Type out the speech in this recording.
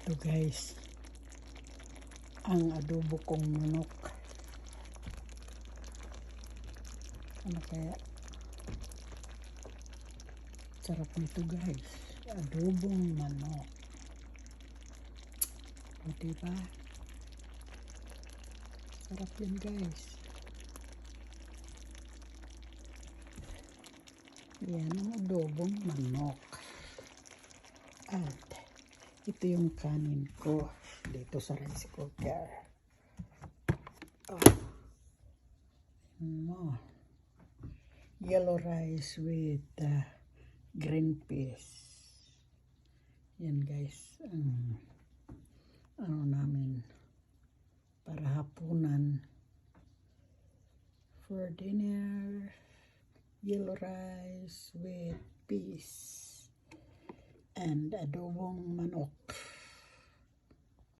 Ito guys, ang adobo kong manok. Ano kaya? Sarap nito guys. Adobong manok. O diba? Sarap yun guys. Yan ang adobong manok. At ito yung kanin ko dito sa rice cooker. Yellow rice with green peas. Yan guys, ano namin para hapunan. For dinner, yellow rice with peas and adobong manok.